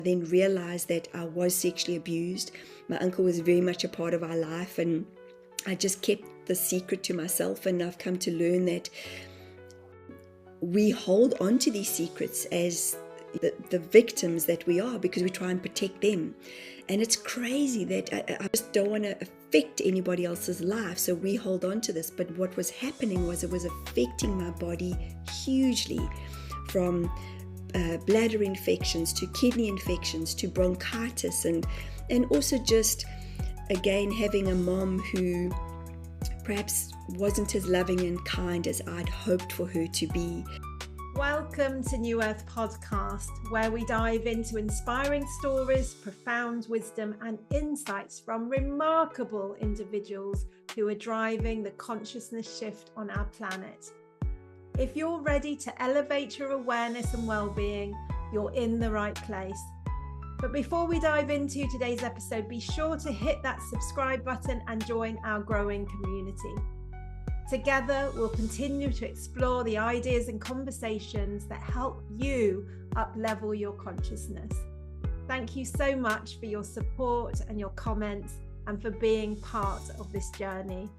then realized that I was sexually abused. My uncle was very much a part of our life, and I just kept the secret to myself. And I've come to learn that we hold on to these secrets as the victims that we are, because we try and protect them. And it's crazy that I just don't want to affect anybody else's life, so we hold on to this. But what was happening was it was affecting my body hugely, from bladder infections to kidney infections to bronchitis, and also just, again, having a mom who perhaps wasn't as loving and kind as I'd hoped for her to be. Welcome to New Earth Podcast, where we dive into inspiring stories, profound wisdom, and insights from remarkable individuals who are driving the consciousness shift on our planet. If you're ready to elevate your awareness and well-being, you're in the right place. But before we dive into today's episode, be sure to hit that subscribe button and join our growing community. Together, we'll continue to explore the ideas and conversations that help you up-level your consciousness. Thank you so much for your support and your comments, and for being part of this journey.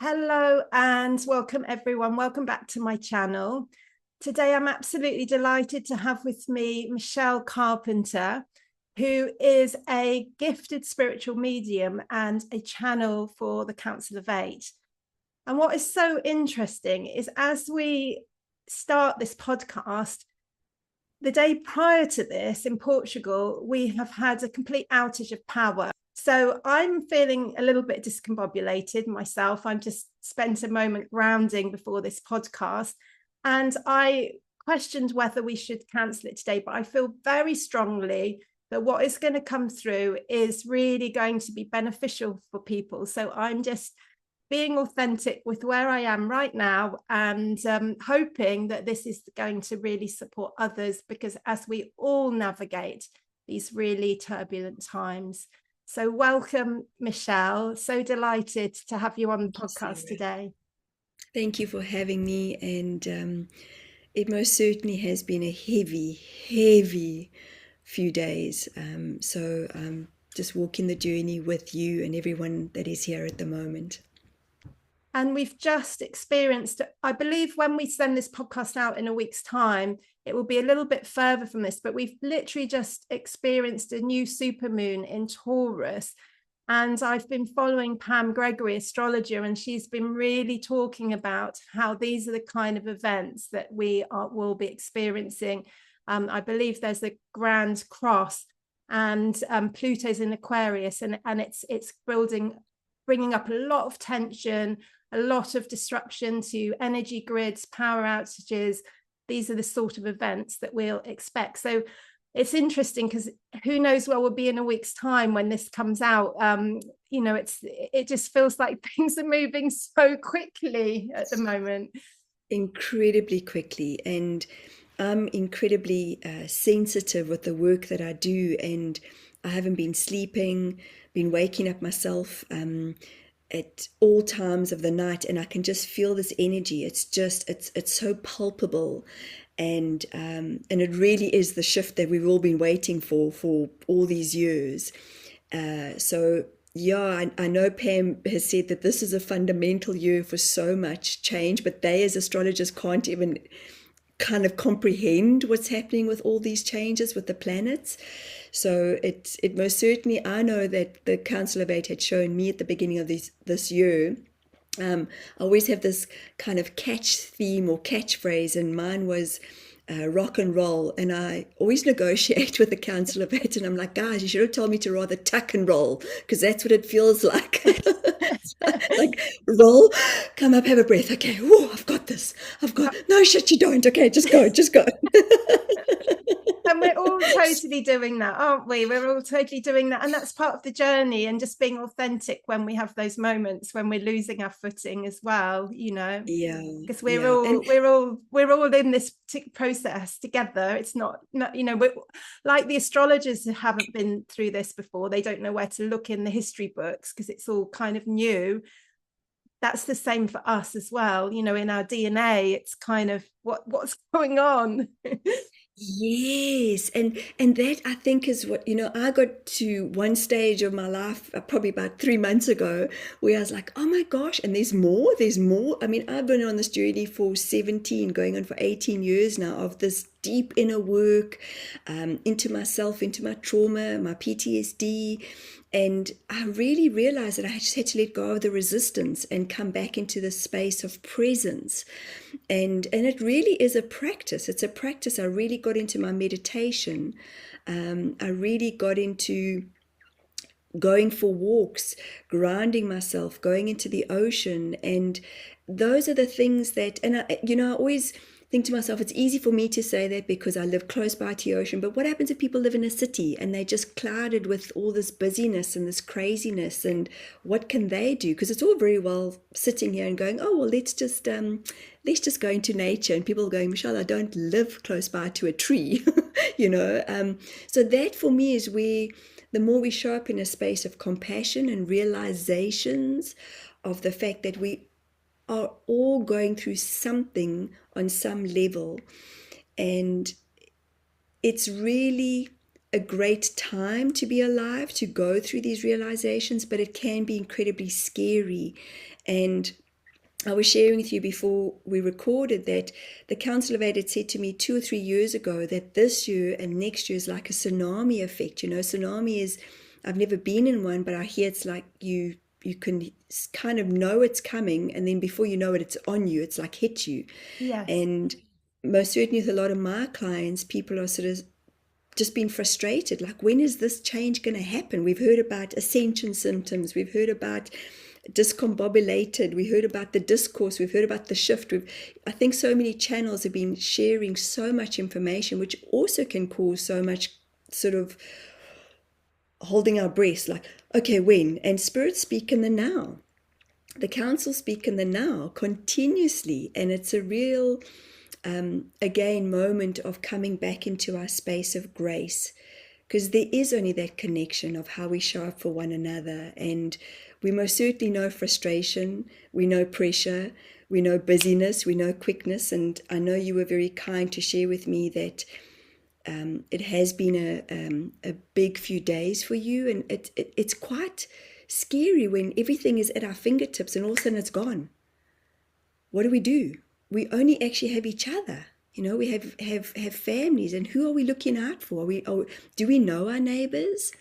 Hello and welcome everyone. Welcome back to my channel. Today I'm absolutely delighted to have with me Michelle Carpenter, who is a gifted spiritual medium and a channel for the Council of Eight. And what is so interesting is, as we start this podcast, the day prior to this in Portugal, we have had a complete outage of power. So I'm feeling a little bit discombobulated myself. I've just spent a moment grounding before this podcast, and I questioned whether we should cancel it today, but I feel very strongly that what is going to come through is really going to be beneficial for people. So I'm just being authentic with where I am right now, and hoping that this is going to really support others, because as we all navigate these really turbulent times. So welcome, Michelle. So delighted to have you on the podcast today. Thank you for having me. And it most certainly has been a heavy few days. So just walking the journey with you and everyone that is here at the moment. And we've just experienced, I believe when we send this podcast out in a week's time, it will be a little bit further from this, but we've literally just experienced a new supermoon in Taurus. And I've been following Pam Gregory, astrologer, and she's been really talking about how these are the kind of events that we will be experiencing. I believe there's a grand cross, and Pluto's in Aquarius, and it's bringing up a lot of tension, a lot of disruption to energy grids, power outages. These are the sort of events that we'll expect. So it's interesting, because who knows where we'll be in a week's time when this comes out. It just feels like things are moving so quickly at the moment. Incredibly quickly. And I'm incredibly sensitive with the work that I do, and I haven't been sleeping, been waking up myself at all times of the night, and I can just feel this energy. It's so palpable, and it really is the shift that we've all been waiting for all these years. So yeah, I know Pam has said that this is a fundamental year for so much change, but they as astrologers can't even kind of comprehend what's happening with all these changes with the planets. So it most certainly, I know that the Council of Eight had shown me at the beginning of this year. I always have this kind of catch theme or catchphrase, and mine was rock and roll. And I always negotiate with the Council of Eight, and I'm like, guys, you should have told me to rather tuck and roll, because that's what it feels like. Like, roll, come up, have a breath. Okay, whoa, I've got this. No shit, you don't. Okay, just go. And we're all totally doing that, aren't we? We're all totally doing that. And that's part of the journey, and just being authentic when we have those moments when we're losing our footing as well, Yeah. Because we're all in this process together. It's not we're, like the astrologers who haven't been through this before, they don't know where to look in the history books because it's all kind of new. That's the same for us as well. In our DNA, it's kind of what's going on. Yes, and that I think is what, I got to one stage of my life, probably about 3 months ago, where I was like, oh my gosh, and there's more. I mean, I've been on this journey for 17, going on for 18 years now, of this deep inner work, into myself, into my trauma, my PTSD. And I really realized that I just had to let go of the resistance and come back into the space of presence. And it really is a practice. It's a practice. I really got into my meditation. I really got into going for walks, grounding myself, going into the ocean. And those are the things that, and I always think to myself, it's easy for me to say that because I live close by to the ocean. But what happens if people live in a city and they're just clouded with all this busyness and this craziness? And what can they do? Because it's all very well sitting here and going, oh, well, let's just go into nature. And people are going, Michelle, I don't live close by to a tree, you know. So that for me is where the more we show up in a space of compassion and realizations of the fact that we are all going through something on some level. And it's really a great time to be alive, to go through these realizations, but it can be incredibly scary. And I was sharing with you before we recorded that the Council of Eight had said to me 2 or 3 years ago that this year and next year is like a tsunami effect. Tsunami is, I've never been in one, but I hear it's like you can kind of know it's coming, and then before you know it, it's on you. It's like hit you. Yes. And most certainly with a lot of my clients, people are sort of just been frustrated. Like, when is this change going to happen? We've heard about ascension symptoms. We've heard about discombobulated. We heard about the discourse. We've heard about the shift. I think so many channels have been sharing so much information, which also can cause so much sort of holding our breath. Like, okay, when? And spirits speak in the now. The council speak in the now continuously. And it's a real, again, moment of coming back into our space of grace, because there is only that connection of how we show up for one another. And we most certainly know frustration, we know pressure, we know busyness, we know quickness. And I know you were very kind to share with me that it has been a big few days for you, and it's quite scary when everything is at our fingertips and all of a sudden it's gone. What do? We only actually have each other. We have families, and who are we looking out for? Do we know our neighbors?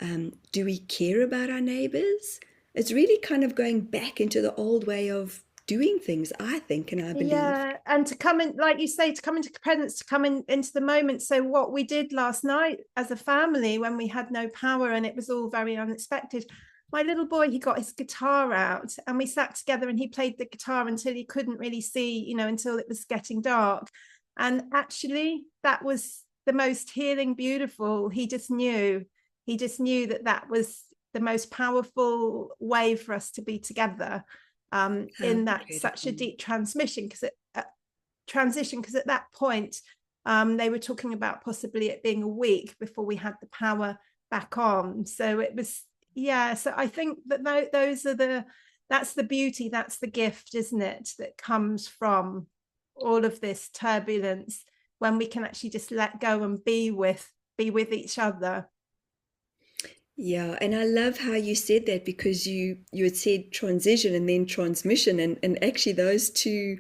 Do we care about our neighbors? It's really kind of going back into the old way of doing things, I think, and I believe. Yeah, and to come in, like you say, to come into presence, to come into the moment. So what we did last night as a family, when we had no power and it was all very unexpected, my little boy, he got his guitar out and we sat together and he played the guitar until he couldn't really see, until it was getting dark. And actually, that was the most healing, beautiful. He just knew that was the most powerful way for us to be together. How In that such a incredible. deep transition, because at that point they were talking about possibly it being a week before we had the power back on. So it was, yeah. So I think that that's the beauty, that's the gift, isn't it, that comes from all of this turbulence, when we can actually just let go and be with each other. Yeah, and I love how you said that, because you had said transition and then transmission, and actually those two,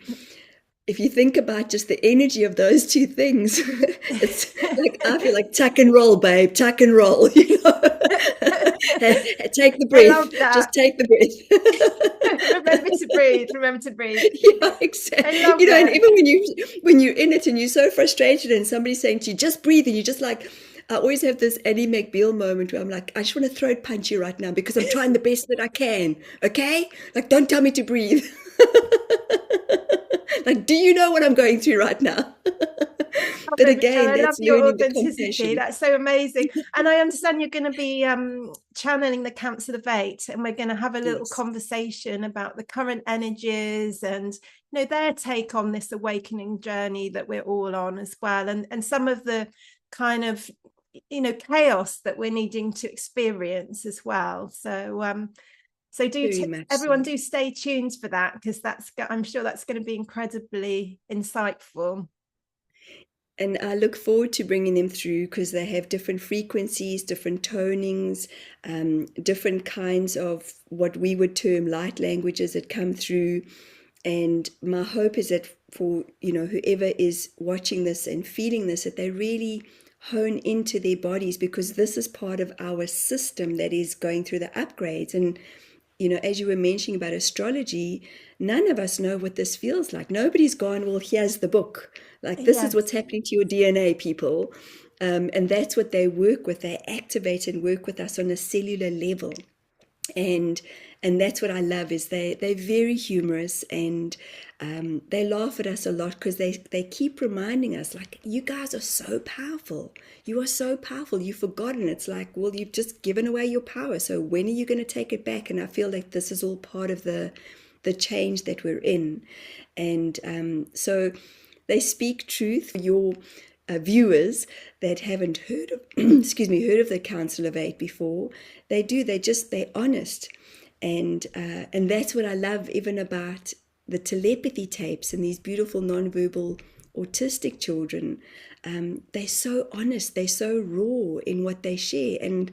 if you think about just the energy of those two things, it's like, I feel like tuck and roll, babe, tuck and roll, Take the I breath, love that. just take the breath. Remember to breathe, remember to breathe. Yeah, I exactly. love And that. even when you're in it and you're so frustrated and somebody's saying to you, just breathe, and you just like, I always have this Eddie McBeal moment where I'm like, I just want to throat punch you right now because I'm trying the best that I can. Okay? Like, don't tell me to breathe. Like, do you know what I'm going through right now? Love But it, Michelle. again, I love that's your learning the authenticity. compassion. That's so amazing. And I understand you're going to be channeling the Council of Eight, and we're going to have a little Yes, conversation about the current energies and their take on this awakening journey that we're all on as well, and some of the kind of chaos that we're needing to experience as well. So very much everyone so. do stay tuned for that, because I'm sure that's going to be incredibly insightful. And I look forward to bringing them through because they have different frequencies, different tonings, different kinds of what we would term light languages that come through. And my hope is that for, whoever is watching this and feeling this, that they really hone into their bodies, because this is part of our system that is going through the upgrades. And as you were mentioning about astrology, none of us know what this feels like. Nobody's gone, well, here's the book. Like, this is what's Yes. happening to your DNA, people. And that's what they work with. They activate and work with us on a cellular level. And that's what I love, is they're very humorous, and they laugh at us a lot because they keep reminding us, like, you guys are so powerful. You are so powerful. You've forgotten. It's like, well, you've just given away your power. So when are you going to take it back? And I feel like this is all part of the change that we're in. And so they speak truth for your viewers that haven't heard of heard of the Council of Eight before. They do. They're honest. And that's what I love even about the telepathy tapes and these beautiful nonverbal autistic children. They're so honest. They're so raw in what they share. And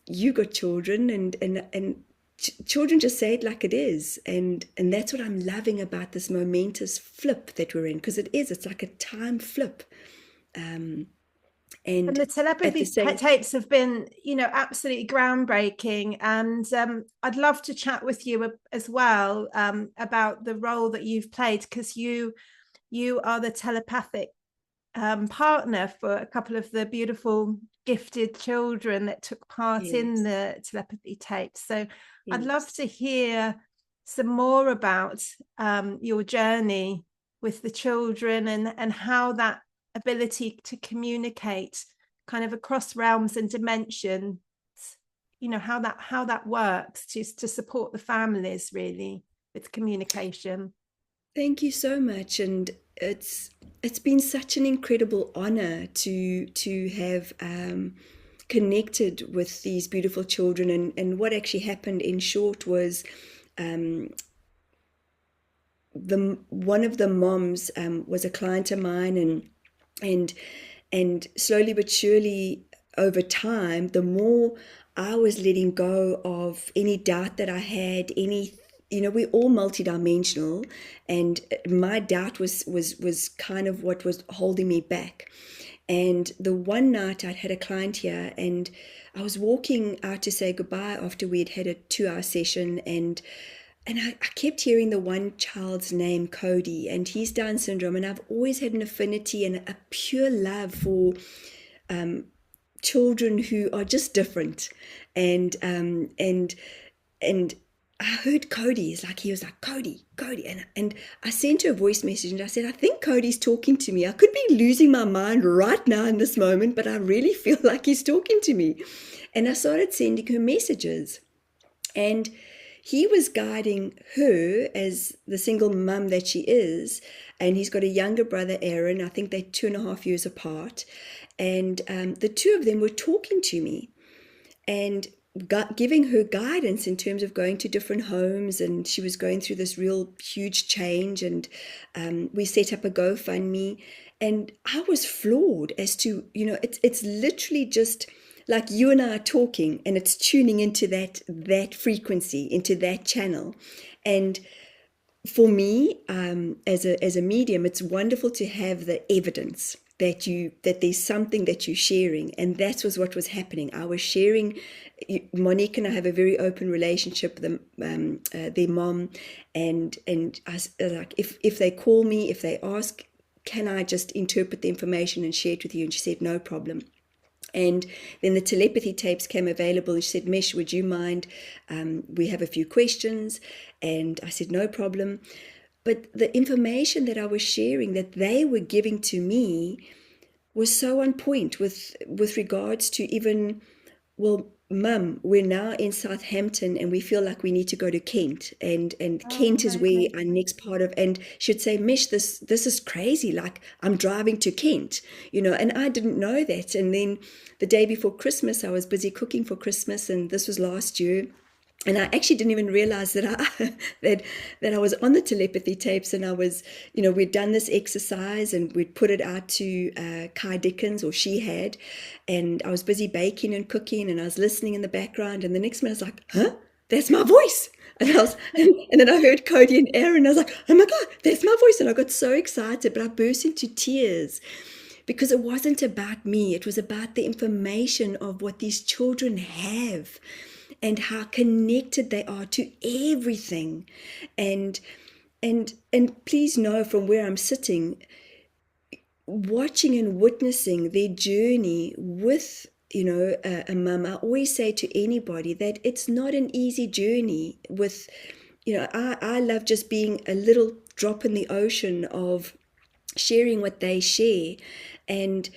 you got children, and children just say it like it is. And that's what I'm loving about this momentous flip that we're in, because it's like a time flip. And And the at the telepathy same, tapes have been, absolutely groundbreaking. And I'd love to chat with you as well about the role that you've played, because you are the telepathic partner for a couple of the beautiful gifted children that took part in yes, the telepathy tapes. So I'd love yes. to hear some more about your journey with the children, and how that ability to communicate kind of across realms and dimensions, how that works to support the families really with communication. Thank you so much. And it's been such an incredible honor to have connected with these beautiful children. And what actually happened, in short, was the one of the moms was a client of mine, and and slowly but surely, over time, the more I was letting go of any doubt that I had, we're all multidimensional, and my doubt was kind of what was holding me back. And the one night I'd had a client here, and I was walking out to say goodbye after we'd had a 2-hour session, and I kept hearing the one child's name, Cody, and he's Down syndrome. And I've always had an affinity and a pure love for children who are just different. And I heard Cody. He was like, Cody, Cody. And I sent her a voice message, and I said, I think Cody's talking to me. I could be losing my mind right now in this moment, but I really feel like he's talking to me. And I started sending her messages. And he was guiding her as the single mum that she is. And he's got a younger brother, Aaron. I think they're 2.5 years apart. And the two of them were talking to me and giving her guidance in terms of going to different homes. And she was going through this real huge change. And we set up a GoFundMe. And I was floored as to, it's literally just like you and I are talking, and it's tuning into that frequency, into that channel. And for me, as a medium, it's wonderful to have the evidence that there's something that you're sharing. And that was what was happening. I was sharing. Monique and I have a very open relationship with their mom, and I like, if they call me, if they ask, can I just interpret the information and share it with you? And she said, no problem. And then the telepathy tapes came available, and she said, Mish, would you mind? We have a few questions. And I said, no problem. But the information that I was sharing, that they were giving to me, was so on point with regards to even, well, Mum, we're now in Southampton and we feel like we need to go to Kent, and Oh, Kent is where amazing. our next part of. And she'd say, Mish, this is crazy. Like, I'm driving to Kent, and I didn't know that. And then the day before Christmas, I was busy cooking for Christmas, and this was last year. And I actually didn't even realize that that I was on the telepathy tapes, and I was, we'd done this exercise and we'd put it out to Kai Dickens, or she had, and I was busy baking and cooking, and I was listening in the background, and the next minute I was like, huh, that's my voice. And then I heard Cody and Aaron. I was like, oh my God, that's my voice. And I got so excited, but I burst into tears because it wasn't about me. It was about the information of what these children have and how connected they are to everything. And please know, from where I'm sitting, watching and witnessing their journey with a mum, I always say to anybody that it's not an easy journey. With I love just being a little drop in the ocean of sharing what they share. And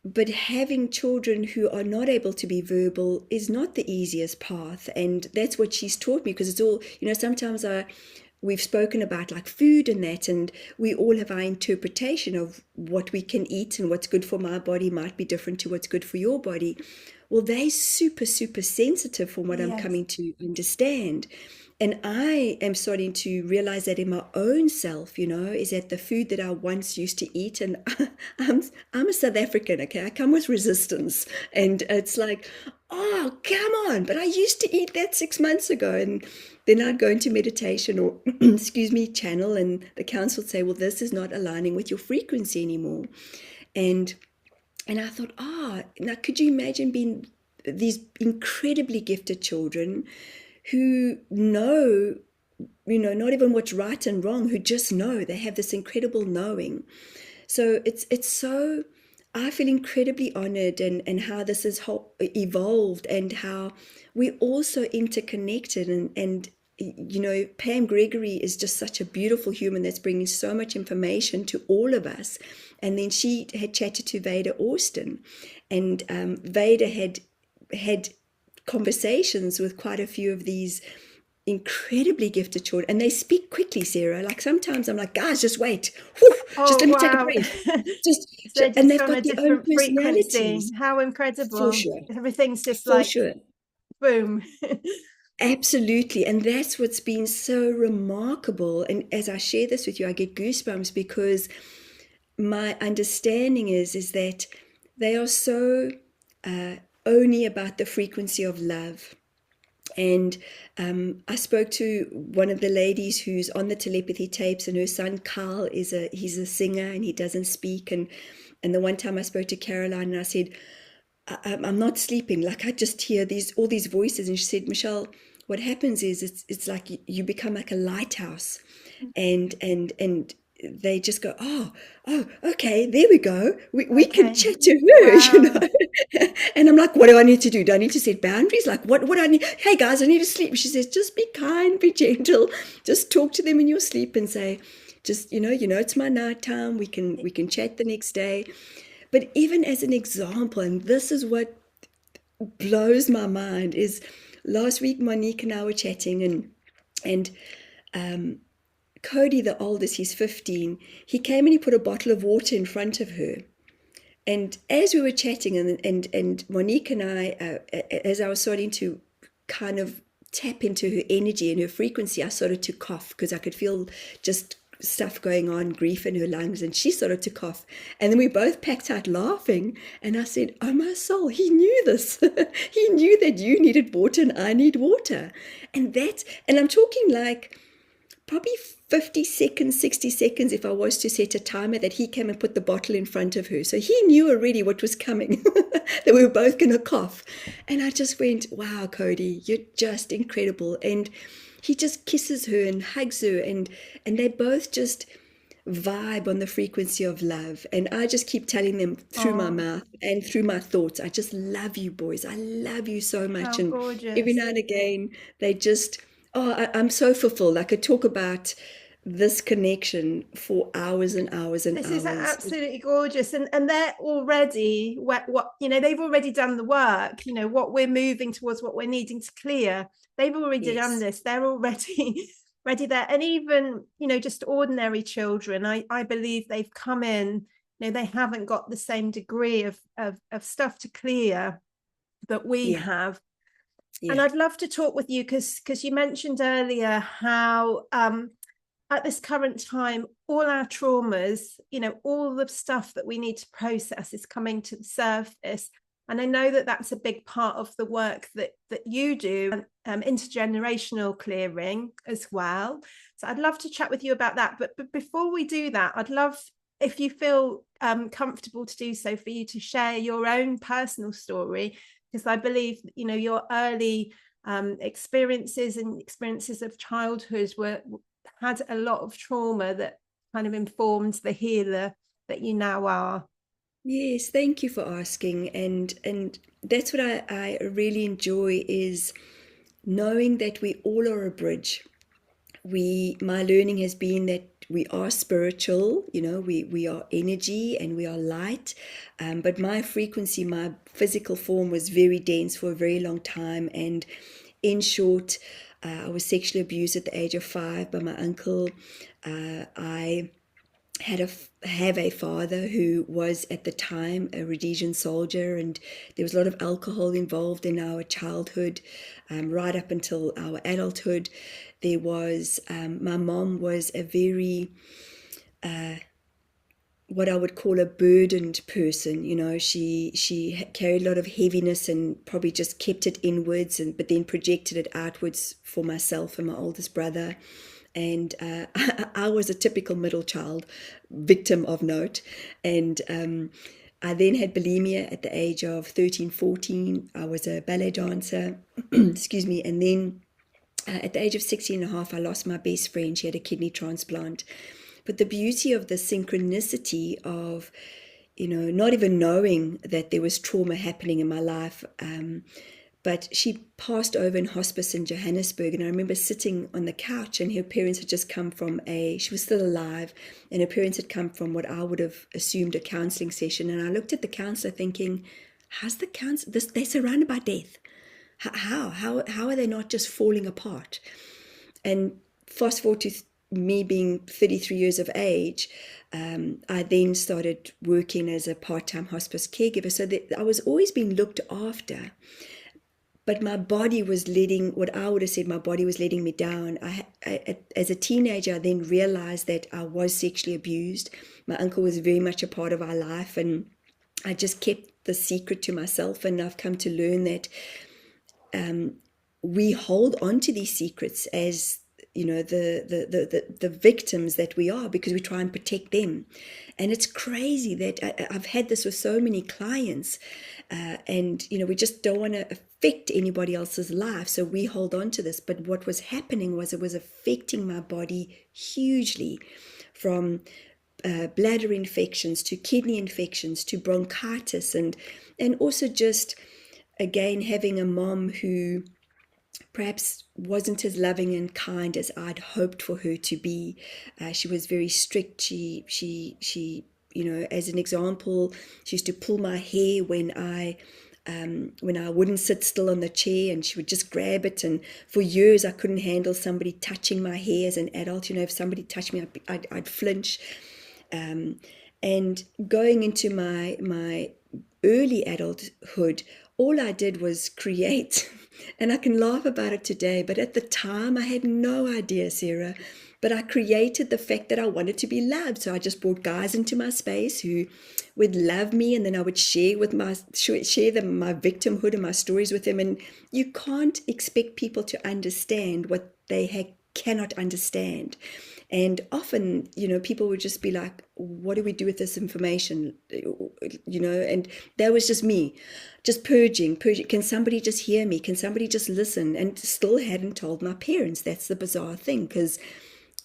but having children who are not able to be verbal is not the easiest path, and that's what she's taught me, because it's all, sometimes we've spoken about like food and that, and we all have our interpretation of what we can eat, and what's good for my body might be different to what's good for your body. Well, they're super, super sensitive, from what I'm Yes. coming to understand. And I am starting to realize that in my own self, is that the food that I once used to eat, and I'm a South African, okay? I come with resistance, and it's like, oh, come on! But I used to eat that 6 months ago, and then I'd go into meditation, or excuse me, channel, and the council would say, well, this is not aligning with your frequency anymore, and I thought, now could you imagine being these incredibly gifted children who know, not even what's right and wrong, who just know, they have this incredible knowing. So it's so, I feel incredibly honored, and how this has evolved, and how we're also interconnected, and Pam Gregory is just such a beautiful human that's bringing so much information to all of us. And then she had chatted to Veda Austin, and Veda had conversations with quite a few of these incredibly gifted children, and they speak quickly, Sarah. Like sometimes I'm like, guys, just wait. Whew, just Oh, let me take a wow. breath. They're And just they've on a got their own different frequency. personalities. How For incredible. sure. Everything's just For like, sure. boom. Absolutely. And that's what's been so remarkable. And as I share this with you, I get goosebumps, because my understanding is that they are so only about the frequency of love. And I spoke to one of the ladies who's on the telepathy tapes, and her son Carl he's a singer, and he doesn't speak. And the one time I spoke to Caroline, and I said, I'm not sleeping. Like I just hear all these voices. And she said, Michelle, what happens is it's like you become like a lighthouse, and they just go, oh, okay, there we go. We can Okay. chat to her, Wow. And I'm like, what do I need to do? Do I need to set boundaries? Like, what do I need? Hey guys, I need to sleep. She says, just be kind, be gentle, just talk to them in your sleep and say, just, it's my nighttime. We can chat the next day. But even as an example, and this is what blows my mind, is last week Monique and I were chatting, and Cody, the oldest, he's 15, he came and he put a bottle of water in front of her. And as we were chatting, and Monique and I, as I was starting to kind of tap into her energy and her frequency, I started to cough, because I could feel just stuff going on, grief in her lungs, and she started to cough. And then we both packed out laughing, and I said, oh my soul, he knew this. He knew that you needed water and I need water. And I'm talking like probably 50 seconds, 60 seconds, if I was to set a timer, that he came and put the bottle in front of her. So he knew already what was coming, that we were both going to cough. And I just went, wow, Cody, you're just incredible. And he just kisses her and hugs her, and they both just vibe on the frequency of love. And I just keep telling them through my Oh, mouth and through my thoughts, I just love you, boys. I love you so much. how And every gorgeous. now and again, they just, I'm so fulfilled. I could talk about this connection for hours and hours and This is hours. absolutely gorgeous, and they're already what they've already done the work. What we're moving towards, what we're needing to clear. They've already done Yes, this. They're already ready there. And even just ordinary children, I believe they've come in. They haven't got the same degree of stuff to clear that we yeah, have. And Yeah. I'd love to talk with you because you mentioned earlier how at this current time, all our traumas, all the stuff that we need to process is coming to the surface. And I know that that's a big part of the work that you do, intergenerational clearing as well. So I'd love to chat with you about that. But before we do that, I'd love, if you feel comfortable to do so, for you to share your own personal story, because I believe, your early experiences and experiences of childhood had a lot of trauma that kind of informed the healer that you now are. Yes, thank you for asking. And that's what I really enjoy, is knowing that we all are a bridge. My learning has been that we are spiritual, we are energy and we are light. But my frequency, my physical form was very dense for a very long time. And in short, I was sexually abused at the age of 5 by my uncle. I have a father who was at the time a Rhodesian soldier, and there was a lot of alcohol involved in our childhood, right up until our adulthood. There was my mom was a very what I would call a burdened person. She carried a lot of heaviness and probably just kept it inwards, and but then projected it outwards for myself and my oldest brother. And I was a typical middle child, victim of note. And I then had bulimia at the age of 13, 14. I was a ballet dancer, excuse me. And then at the age of 16 and a half, I lost my best friend. She had a kidney transplant. But the beauty of the synchronicity of, not even knowing that there was trauma happening in my life, but she passed over in hospice in Johannesburg. And I remember sitting on the couch, and her parents had just come from she was still alive, and her parents had come from what I would have assumed a counseling session. And I looked at the counselor thinking, how's the counselor? They're surrounded by death. How are they not just falling apart? And fast forward to me being 33 years of age, I then started working as a part-time hospice caregiver, so that I was always being looked after. But my body was what I would have said, my body was letting me down. As a teenager, I then realized that I was sexually abused. My uncle was very much a part of our life, and I just kept the secret to myself. And I've come to learn that we hold on to these secrets as the victims that we are, because we try and protect them. And it's crazy that I've had this with so many clients, and we just don't want to affect anybody else's life, so we hold on to this. But what was happening was, it was affecting my body hugely, from bladder infections to kidney infections to bronchitis, and also just, again, having a mom who perhaps wasn't as loving and kind as I'd hoped for her to be. She was very strict. She as an example, she used to pull my hair when I wouldn't sit still on the chair, and she would just grab it. And for years, I couldn't handle somebody touching my hair as an adult. If somebody touched me, I'd flinch. And going into my early adulthood, all I did was create. And I can laugh about it today, but at the time I had no idea, Sarah. But I created the fact that I wanted to be loved. So I just brought guys into my space who would love me, and then I would share my victimhood and my stories with them. And you can't expect people to understand what they cannot understand. And often, people would just be like, what do we do with this information? And that was just me, just purging. Can somebody just hear me? Can somebody just listen? And still hadn't told my parents. That's the bizarre thing, because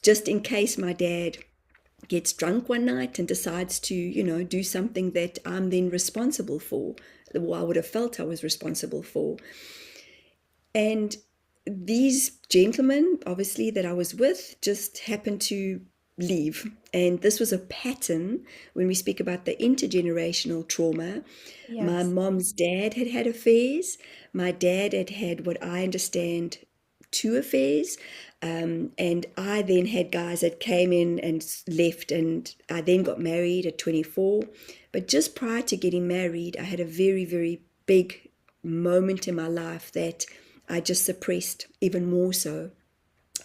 just in case my dad gets drunk one night and decides to, do something that I'm then responsible for, or I would have felt I was responsible for. And these gentlemen, obviously, that I was with, just happened to leave. And this was a pattern when we speak about the intergenerational trauma. My Yes. mom's dad had affairs. My dad had what I understand, 2 affairs. And I then had guys that came in and left, and I then got married at 24. But just prior to getting married, I had a very, very big moment in my life that I just suppressed even more so.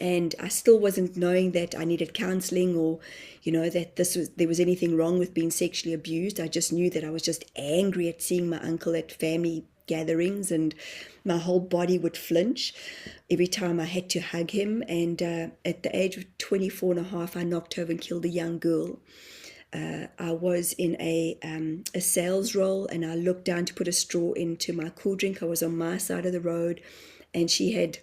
And I still wasn't knowing that I needed counseling, or that there was anything wrong with being sexually abused. I just knew that I was just angry at seeing my uncle at family gatherings, and my whole body would flinch every time I had to hug him. And at the age of 24 and a half, I knocked over and killed a young girl. I was in a sales role, and I looked down to put a straw into my cool drink. I was on my side of the road, and she had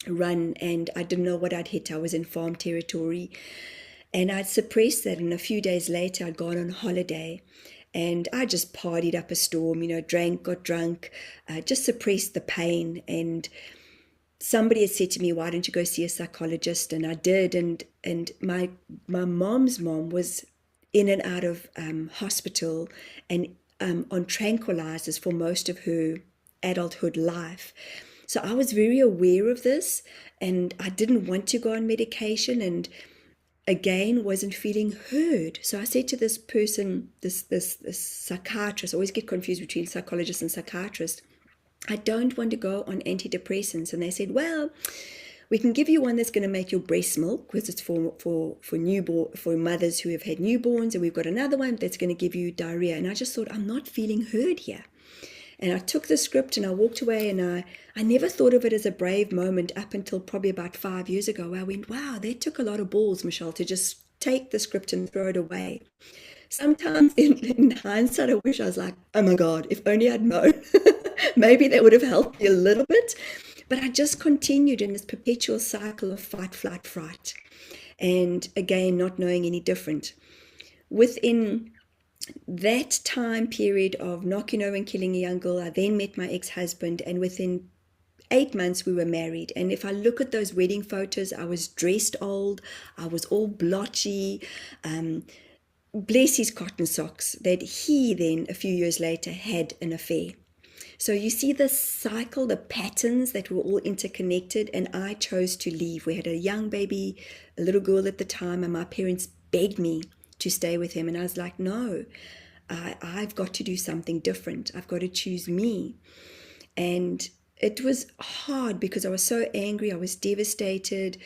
run, and I didn't know what I'd hit. I was in farm territory, and I'd suppressed that. And a few days later, I'd gone on holiday, and I just partied up a storm, drank, got drunk, just suppressed the pain. And somebody had said to me, "Why don't you go see a psychologist?" And I did. And my mom's mom was in and out of hospital and on tranquilizers for most of her adulthood life. So I was very aware of this, and I didn't want to go on medication, and again wasn't feeling heard. So I said to this person, this psychiatrist, I always get confused between psychologist and psychiatrist, "I don't want to go on antidepressants." And they said, "Well, we can give you one that's going to make your breast milk, because it's for mothers who have had newborns, and we've got another one that's going to give you diarrhea." And I just thought, I'm not feeling heard here. And I took the script and I walked away, and I never thought of it as a brave moment up until probably about 5 years ago, where I went, wow, that took a lot of balls, Michelle, to just take the script and throw it away. Sometimes in hindsight, I wish I was like, oh my God, if only I'd known. Maybe that would have helped me a little bit. But I just continued in this perpetual cycle of fight, flight, fright. And again, not knowing any different. Within that time period of knocking over and killing a young girl, I then met my ex-husband, and within 8 months we were married. And if I look at those wedding photos, I was dressed old, I was all blotchy, bless his cotton socks, that he then a few years later had an affair. So you see the cycle, the patterns that were all interconnected, and I chose to leave. We had a young baby, a little girl at the time, and my parents begged me to stay with him. And I was like, no, I've got to do something different. I've got to choose me. And it was hard because I was so angry. I was devastated.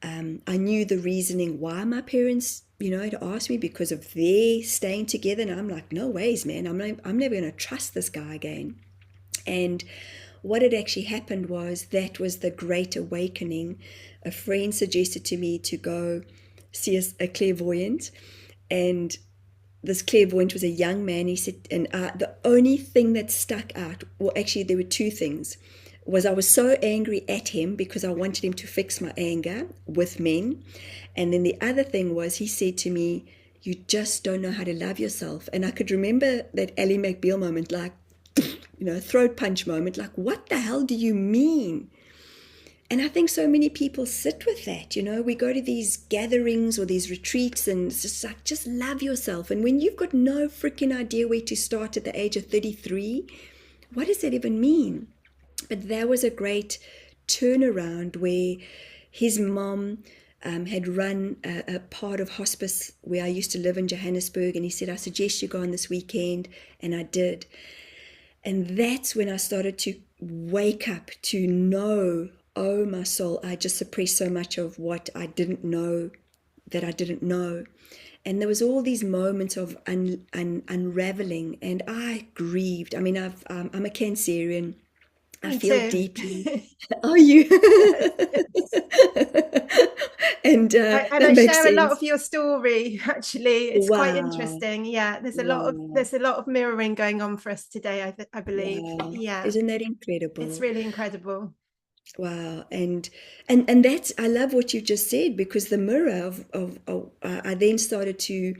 I knew the reasoning why my parents, had asked me, because of their staying together. And I'm like, no ways, man. I'm never going to trust this guy again. And what had actually happened was, that was the great awakening. A friend suggested to me to go see a clairvoyant. And this clairvoyant was a young man. He said, and the only thing that stuck out, well, actually there were two things, was I was so angry at him because I wanted him to fix my anger with men. And then the other thing was, he said to me, "You just don't know how to love yourself." And I could remember that Ally McBeal moment, like, throat punch moment, like, what the hell do you mean? And I think so many people sit with that. We go to these gatherings or these retreats, and it's just like, just love yourself. And when you've got no freaking idea where to start at the age of 33, what does that even mean? But there was a great turnaround where his mom had run a part of hospice where I used to live in Johannesburg. And he said, "I suggest you go on this weekend." And I did. And that's when I started to wake up to know, oh, my soul, I just suppressed so much of what I didn't know that I didn't know. And there was all these moments of unraveling, and I grieved. I mean, I'm a Cancerian. I feel deeply. Are you? And I share a lot of your story. Actually, it's quite wow. interesting. Yeah, there's a Wow. lot of mirroring going on for us today. I believe. Wow. Yeah, Isn't that incredible? it's really incredible. Wow. And that's, I love what you just said, because the mirror of I then started to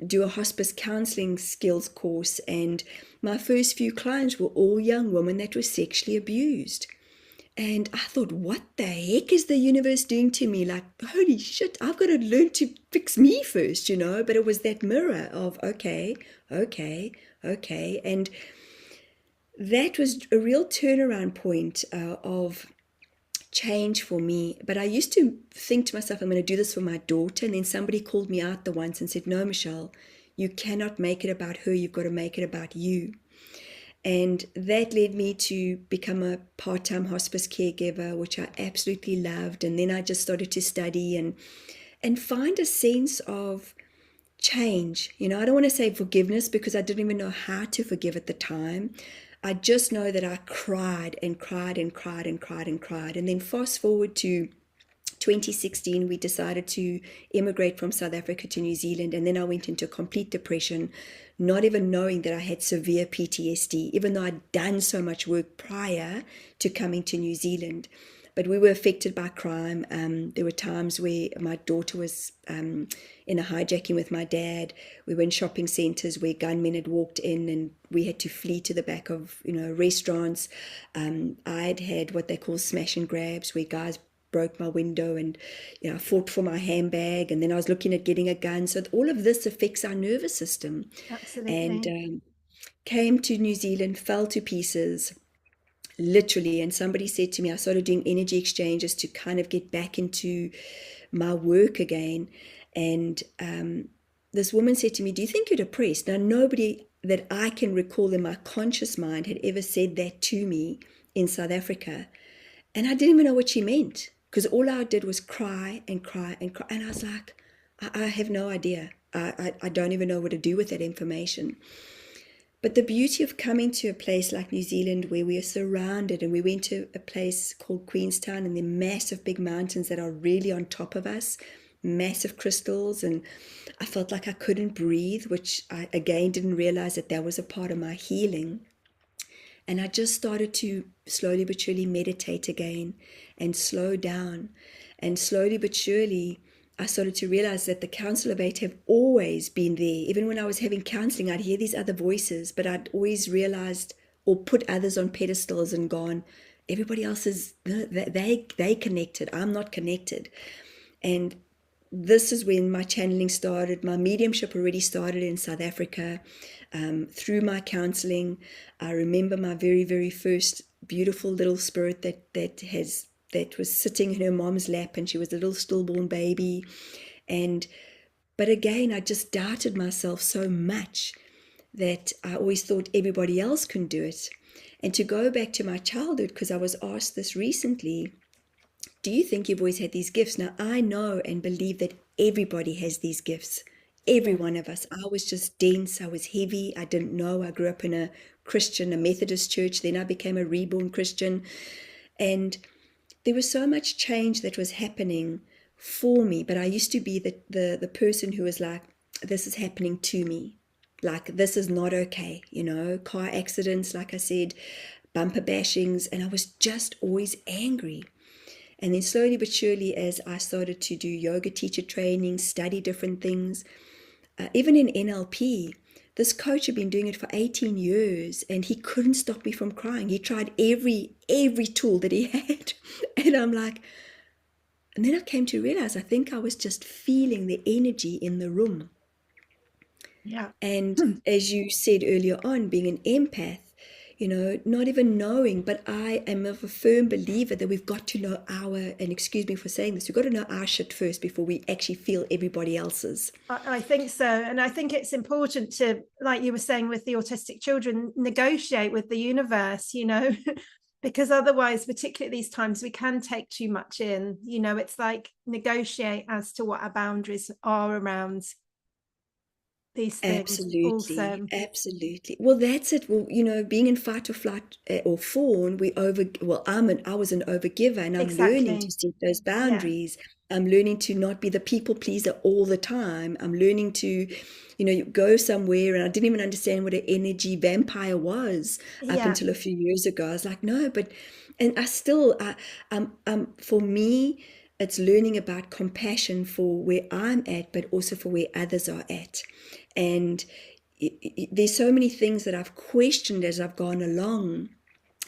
do a hospice counseling skills course, and my first few clients were all young women that were sexually abused. And I thought, what the heck is the universe doing to me? Like, holy shit, I've got to learn to fix me first, But it was that mirror of, okay. And that was a real turnaround point of change for me. But I used to think to myself, I'm going to do this for my daughter. And then somebody called me out once and said, no, Michelle, you cannot make it about her. You've got to make it about you. And that led me to become a part-time hospice caregiver, which I absolutely loved. And then I just started to study and find a sense of change. You know, I don't want to say forgiveness because I didn't even know how to forgive at the time. I just know that I cried and cried and cried and cried and cried. And then fast forward to 2016, we decided to immigrate from South Africa to New Zealand, and then I went into complete depression, not even knowing that I had severe PTSD, even though I'd done so much work prior to coming to New Zealand. But we were affected by crime. There were times where my daughter was in a hijacking with my dad. We were in shopping centres where gunmen had walked in, and we had to flee to the back of, restaurants. I'd had what they call smash and grabs, where guys broke my window, and I fought for my handbag, and then I was looking at getting a gun. So all of this affects our nervous system. And Absolutely. came to New Zealand, fell to pieces, literally. And somebody said to me, I started doing energy exchanges to kind of get back into my work again. And this woman said to me, do you think you're depressed? Now, nobody that I can recall in my conscious mind had ever said that to me in South Africa. And I didn't even know what she meant, because all I did was cry and cry and cry. And I was like, I have no idea. I don't even know what to do with that information. But the beauty of coming to a place like New Zealand, where we are surrounded, and we went to a place called Queenstown, and the massive big mountains that are really on top of us, massive crystals, and I felt like I couldn't breathe, which I again didn't realize that was a part of my healing. And I just started to slowly but surely meditate again and slow down. And slowly but surely, I started to realize that the Council of Eight have always been there. Even when I was having counseling, I'd hear these other voices, but I'd always realized or put others on pedestals and gone, everybody else is, they connected. I'm not connected. And this is when my channeling started. My mediumship already started in South Africa. Through my counseling, I remember my very, very first beautiful little spirit that was sitting in her mom's lap, and she was a little stillborn baby. But again, I just doubted myself so much that I always thought everybody else can do it. And to go back to my childhood, because I was asked this recently, do you think you've always had these gifts? Now, I know and believe that everybody has these gifts. Every Yeah. one of us. I was just dense. I was heavy. I didn't know. I grew up in a Methodist church. Then I became a reborn Christian. And there was so much change that was happening for me. But I used to be the person who was like, this is happening to me. Like, this is not okay. Car accidents, like I said, bumper bashings. And I was just always angry. And then slowly but surely, as I started to do yoga teacher training, study different things, even in NLP, this coach had been doing it for 18 years, and he couldn't stop me from crying. He tried every tool that he had. And I'm like, and then I came to realize, I think I was just feeling the energy in the room. Yeah. And as you said earlier on, being an empath, not even knowing, but I am of a firm believer that we've got to know and excuse me for saying this, we've got to know our shit first before we actually feel everybody else's. I think so. And I think it's important to, like you were saying with the autistic children, negotiate with the universe, because otherwise, particularly at these times, we can take too much in. It's like negotiate as to what our boundaries are around these things Absolutely, also. absolutely. Well, that's it. Well, being in fight or flight or fawn, I was an overgiver, and I'm learning to Exactly. set those Yeah. boundaries. I'm learning to not be the people pleaser all the time. I'm learning to, go somewhere, and I didn't even understand what an energy vampire was up Yeah. until a few years ago. I was like, no, and I still, for me, it's learning about compassion for where I'm at, but also for where others are at. And there's so many things that I've questioned as I've gone along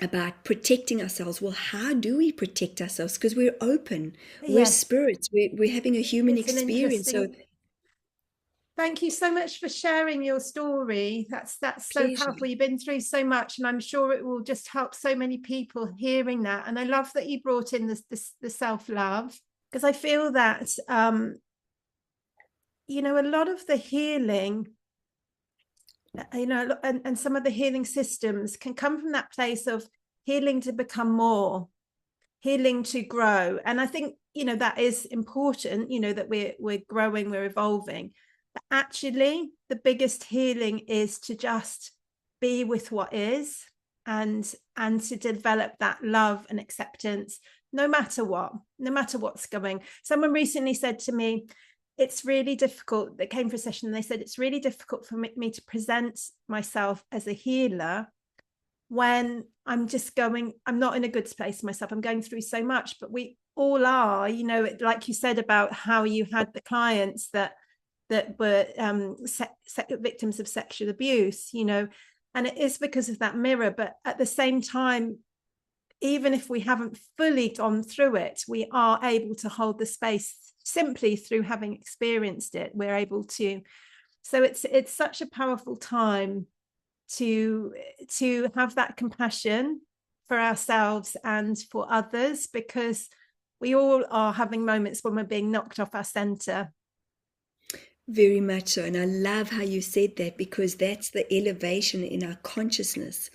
about protecting ourselves. Well, how do we protect ourselves? Because we're open, we're Yes. spirits, we're having a human It's an experience. So, interesting. Thank you so much for sharing your story. That's so pleasure. powerful. You've been through so much, and I'm sure it will just help so many people hearing that. And I love that you brought in the self-love, because I feel that a lot of the healing and some of the healing systems can come from that place of healing to become more, healing to grow. And I think, that is important, that we're growing, we're evolving. But actually, the biggest healing is to just be with what is, and to develop that love and acceptance, no matter what's going. Someone recently said to me, it's really difficult, that came for a session, and they said it's really difficult for me to present myself as a healer when I'm not in a good space myself. I'm going through so much, but we all are, like you said about how you had the clients that were victims of sexual abuse, and it is because of that mirror. But at the same time, even if we haven't fully gone through it, we are able to hold the space simply through having experienced it. We're able to. So it's such a powerful time to have that compassion for ourselves and for others, because we all are having moments when we're being knocked off our center. Very much so. And I love how you said that, because that's the elevation in our consciousness.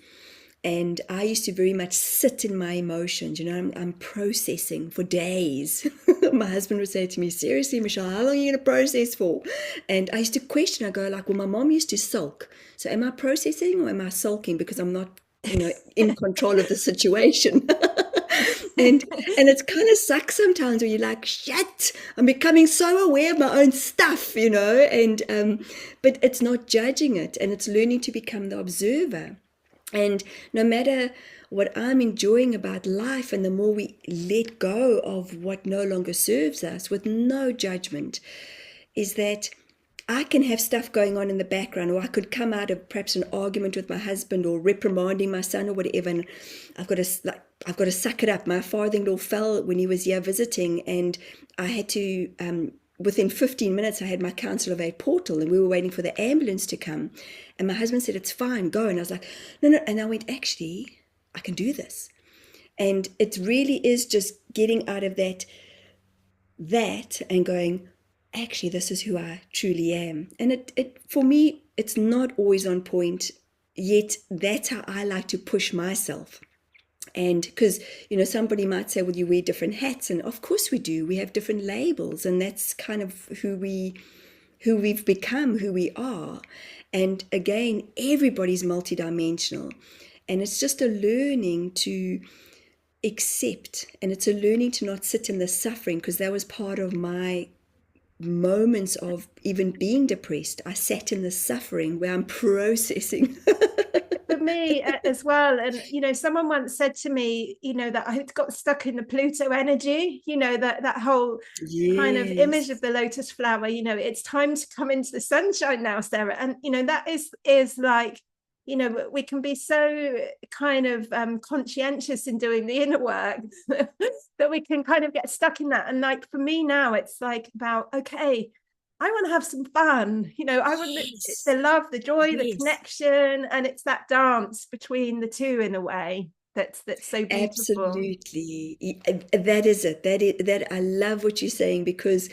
And I used to very much sit in my emotions. I'm processing for days. My husband would say to me, seriously, Michelle, how long are you going to process for? And I used to question. I go like, well, my mom used to sulk. So am I processing or am I sulking because I'm not, in control of the situation? and it's kind of sucks sometimes where you're like, shit, I'm becoming so aware of my own stuff, and but it's not judging it, and it's learning to become the observer. And no matter what I'm enjoying about life, and the more we let go of what no longer serves us with no judgment, is that I can have stuff going on in the background, or I could come out of perhaps an argument with my husband or reprimanding my son or whatever, and I've got to suck it up. My father-in-law fell when he was here visiting, and I had to within 15 minutes, I had my Council of Eight portal, and we were waiting for the ambulance to come. And my husband said, it's fine, go. And I was like, no. And I went, actually, I can do this. And it really is just getting out of that and going, actually, this is who I truly am. And it for me, it's not always on point, yet that's how I like to push myself. And because, somebody might say, well, you wear different hats. And of course we do. We have different labels. And that's kind of who we've become, who we are. And again, everybody's multidimensional. And it's just a learning to accept. And it's a learning to not sit in the suffering, because that was part of my moments of even being depressed. I sat in the suffering where I'm processing. For me as well. And someone once said to me, that I got stuck in the Pluto energy, that whole kind of image of the lotus flower. It's time to come into the sunshine now, Sarah. And that is like, we can be so kind of conscientious in doing the inner work that we can kind of get stuck in that. And like for me now, it's like about, okay, I want to have some fun, I want the love, the joy, the connection, and it's that dance between the two in a way that's so beautiful. Absolutely. That is it. That I love what you're saying, because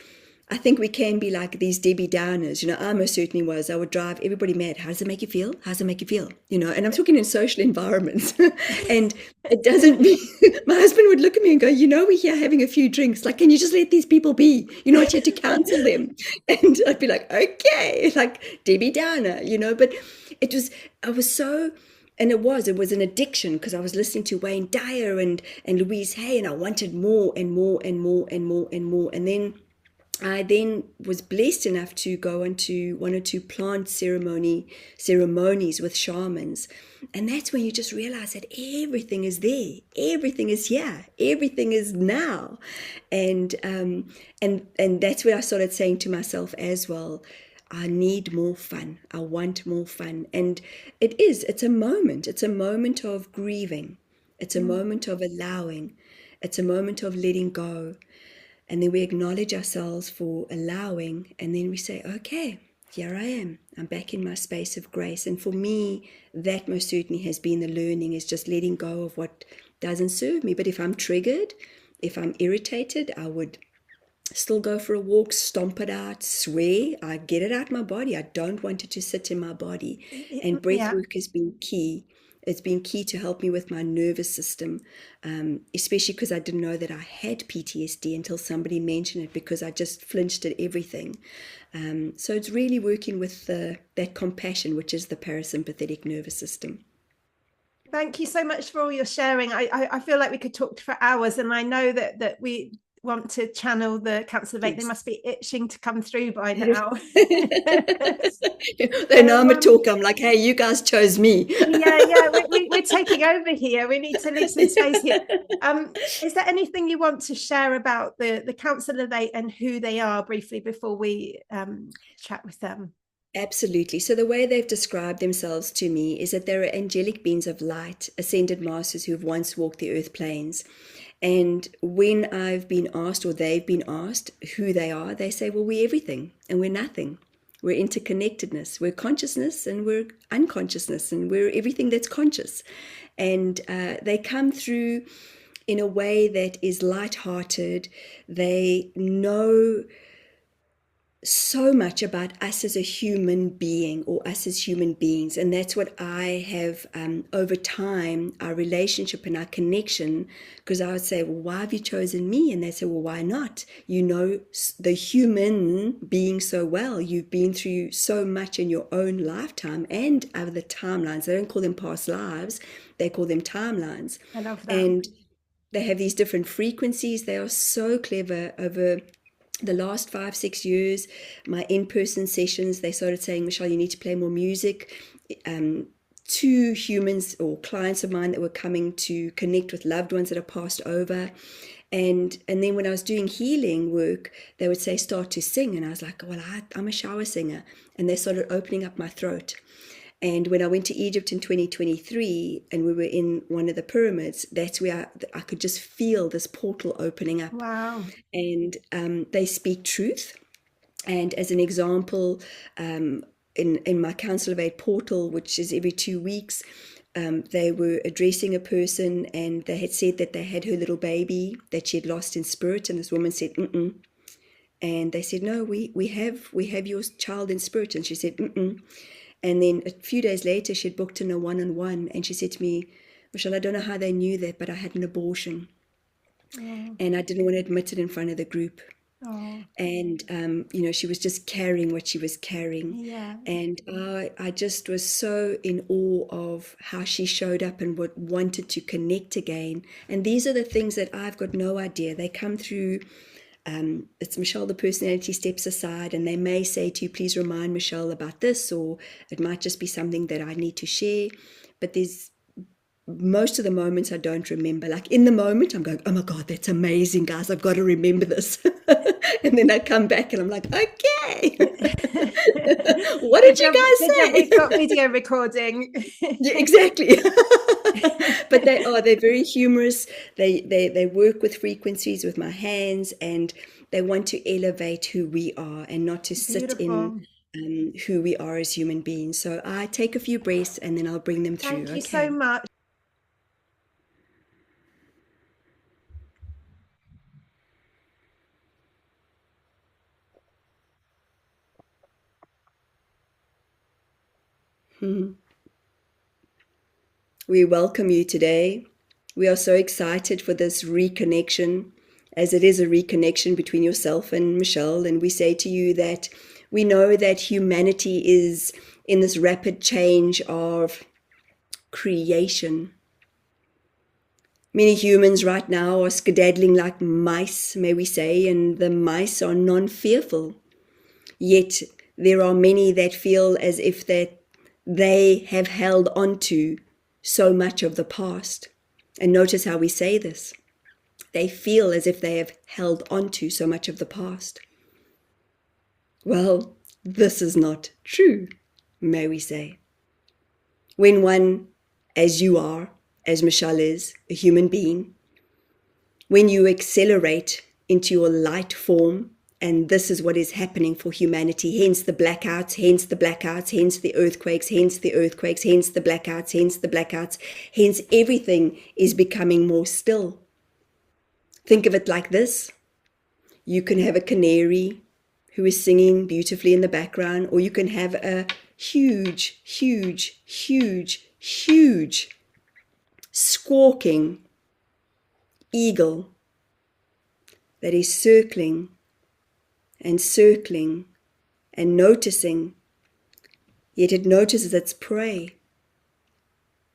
I think we can be like these Debbie Downers. I most certainly was. I would drive everybody mad. How does it make you feel? How does it make you feel? And I'm talking in social environments. And it doesn't mean, my husband would look at me and go, we're here having a few drinks. Like, can you just let these people be? You're not here to counsel them. And I'd be like, okay, like Debbie Downer, but I was so, and it was an addiction, because I was listening to Wayne Dyer and Louise Hay, and I wanted more and more and more and more and more. And then I was blessed enough to go into one or two plant ceremonies with shamans. And that's when you just realize that everything is there. Everything is here. Everything is now. And that's where I started saying to myself as well, I need more fun. I want more fun. And it's a moment. It's a moment of grieving. It's a moment of allowing. It's a moment of letting go. And then we acknowledge ourselves for allowing, and then we say, okay, here I am. I'm back in my space of grace. And for me, that most certainly has been the learning, is just letting go of what doesn't serve me. But if I'm triggered, if I'm irritated, I would still go for a walk, stomp it out, swear, I get it out my body. I don't want it to sit in my body. And breath Yeah. work has been key. It's been key to help me with my nervous system, especially because I didn't know that I had PTSD until somebody mentioned it, because I just flinched at everything. So it's really working with that compassion, which is the parasympathetic nervous system. Thank you so much for all your sharing. I feel like we could talk for hours, and I know that we want to channel the Council of Eight. They Yes. must be itching to come through by now. They know I'm a talker. I'm like, hey, you guys chose me. We're taking over here. We need to leave some space here. Is there anything you want to share about the Council of Eight and who they are briefly before we chat with them? Absolutely. So the way they've described themselves to me is that they're angelic beings of light, ascended masters who have once walked the earth planes. And when I've been asked, or they've been asked who they are, they say, well, we're everything and we're nothing. We're interconnectedness. We're consciousness and we're unconsciousness, and we're everything that's conscious. And they come through in a way that is light-hearted. They know so much about us as a human being, or us as human beings, and that's what I have over time, our relationship and our connection. Because I would say, well, why have you chosen me? And they say, well, why not? You know the human being so well. You've been through so much in your own lifetime and other the timelines. They don't call them past lives, they call them timelines. I love that. And they have these different frequencies. They are so clever. Over the last 5-6 years, my in-person sessions, they started saying, Michelle, you need to play more music. To humans or clients of mine that were coming to connect with loved ones that have passed over. And then when I was doing healing work, they would say, start to sing. And I was like, well, I'm a shower singer. And they started opening up my throat. And when I went to Egypt in 2023 and we were in one of the pyramids, that's where I could just feel this portal opening up. Wow. And they speak truth. And as an example, in my Council of Eight portal, which is every 2 weeks, they were addressing a person, and they had said that they had her little baby that she had lost in spirit. And this woman said, mm-mm. And they said, no, we have your child in spirit. And she said, mm-mm. And then a few days later, she had booked in a one-on-one, and she said to me, Michelle, I don't know how they knew that, but I had an abortion. Oh. And I didn't want to admit it in front of the group. Oh. And, she was just carrying what she was carrying. Yeah. And I just was so in awe of how she showed up and wanted to connect again. And these are the things that I've got no idea. They come through. It's Michelle, the personality steps aside, and they may say to you, please remind Michelle about this, or it might just be something that I need to share. But there's most of the moments I don't remember. Like in the moment, I'm going, oh my God, that's amazing, guys. I've got to remember this. And then I come back and I'm like, okay. What did you guys say? We've got video recording. Yeah, exactly. But they're very humorous. They work with frequencies with my hands, and they want to elevate who we are and not to sit in who we are as human beings. So I take a few breaths and then I'll bring them through. Thank you so much. We welcome you today. We are so excited for this reconnection, as it is a reconnection between yourself and Michelle. And we say to you that we know that humanity is in this rapid change of creation. Many humans right now are skedaddling like mice, may we say, and the mice are non-fearful. Yet there are many that feel as if that they have held on to so much of the past. And notice how we say this. They feel as if they have held on to so much of the past. Well, this is not true, may we say. When one, as you are, as Michelle is, a human being, when you accelerate into your light form, and this is what is happening for humanity, hence the blackouts, hence the blackouts, hence the earthquakes, hence the earthquakes, hence the blackouts, hence the blackouts, hence everything is becoming more still. Think of it like this. You can have a canary who is singing beautifully in the background, or you can have a huge, huge, huge, huge squawking eagle that is circling and circling and noticing, yet it notices its prey.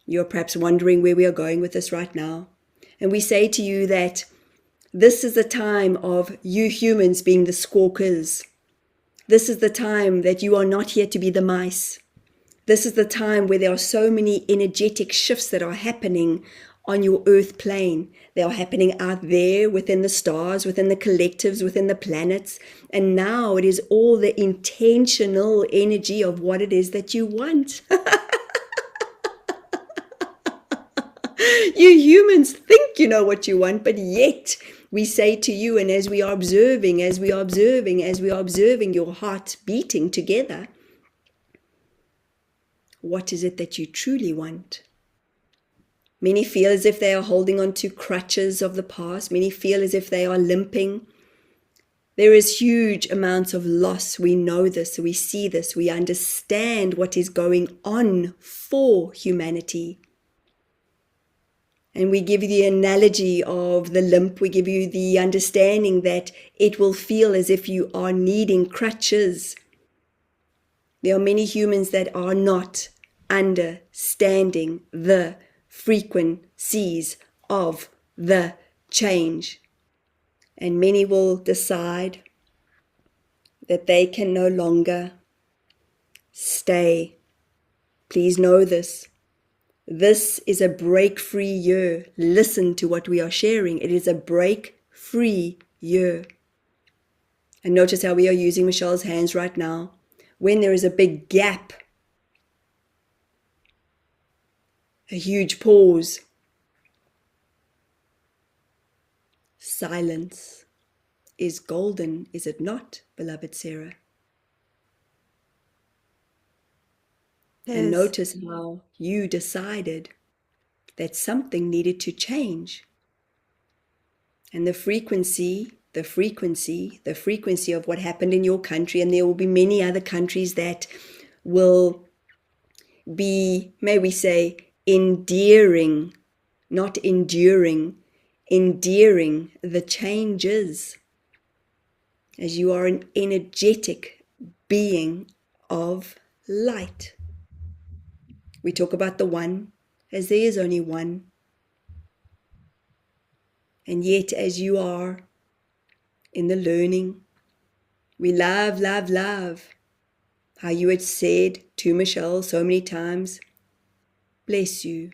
You're perhaps wondering where we are going with this right now. And we say to you that this is the time of you humans being the squawkers. This is the time that you are not here to be the mice. This is the time where there are so many energetic shifts that are happening on your earth plane. They are happening out there within the stars, within the collectives, within the planets. And now it is all the intentional energy of what it is that you want. You humans think you know what you want, but yet we say to you, and as we are observing your heart beating together, what is it that you truly want? Many feel as if they are holding on to crutches of the past. Many feel as if they are limping. There is huge amounts of loss. We know this, we see this, we understand what is going on for humanity. And we give you the analogy of the limp. We give you the understanding that it will feel as if you are needing crutches. There are many humans that are not understanding the frequencies of the change. And many will decide that they can no longer stay. Please know this. This is a break-free year. Listen to what we are sharing. It is a break-free year. And notice how we are using Michelle's hands right now. When there is a big gap, a huge pause, silence is golden, is it not, beloved Sarah? And notice how you decided that something needed to change. And the frequency of what happened in your country, and there will be many other countries that will be, may we say, endearing, not enduring, endearing the changes, as you are an energetic being of light. We talk about the one, as there is only one. And yet, as you are in the learning, we love how you had said to Michelle so many times, bless you.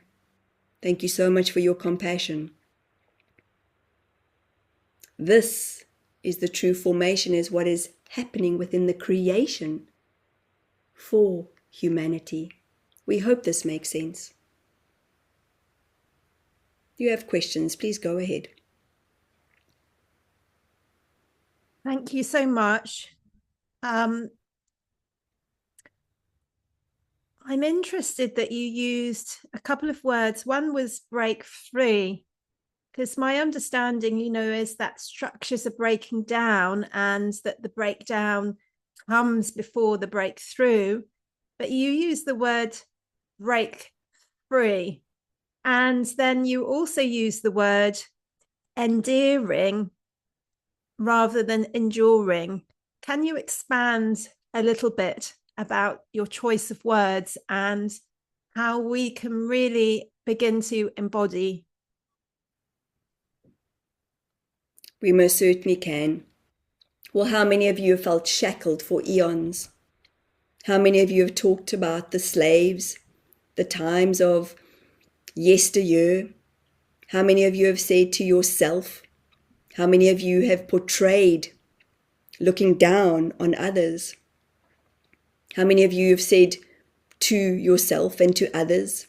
Thank you so much for your compassion. This is the true formation, is what is happening within the creation for humanity. We hope this makes sense. If you have questions, please go ahead. Thank you so much. I'm interested that you used a couple of words. One was break free, because my understanding, is that structures are breaking down and that the breakdown comes before the breakthrough. But you use the word break free. And then you also use the word endearing rather than enduring. Can you expand a little bit about your choice of words and how we can really begin to embody? We most certainly can. Well, how many of you have felt shackled for eons? How many of you have talked about the slaves, the times of yesteryear? How many of you have said to yourself? How many of you have portrayed looking down on others? How many of you have said to yourself and to others,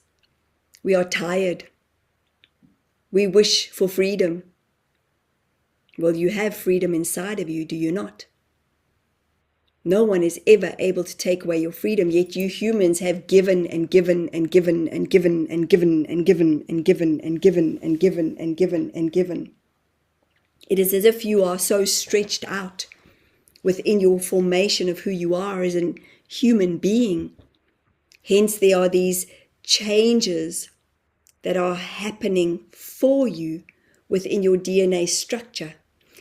we are tired. We wish for freedom. Well, you have freedom inside of you, do you not? No one is ever able to take away your freedom, yet you humans have given and given and given and given and given and given and given and given and given and given and given. It is as if you are so stretched out within your formation of who you are as a human being. Hence, there are these changes that are happening for you within your DNA structure.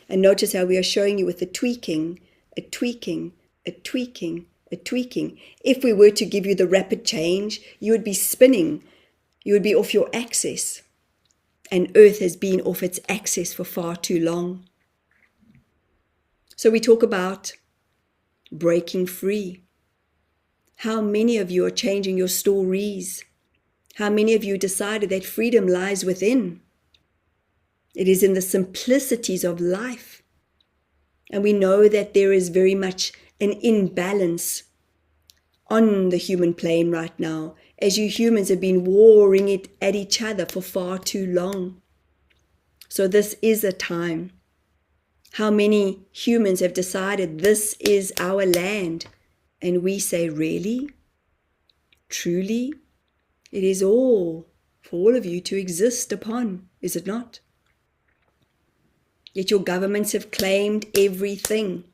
And notice how we are showing you with the tweaking, a tweaking, a tweaking, a tweaking. If we were to give you the rapid change, you would be spinning. You would be off your axis. And Earth has been off its axis for far too long. So we talk about breaking free. How many of you are changing your stories? How many of you decided that freedom lies within? It is in the simplicities of life. And we know that there is very much an imbalance on the human plane right now, as you humans have been warring it at each other for far too long. So this is a time. How many humans have decided this is our land? And we say, really? Truly? It is all for all of you to exist upon, is it not? Yet your governments have claimed everything,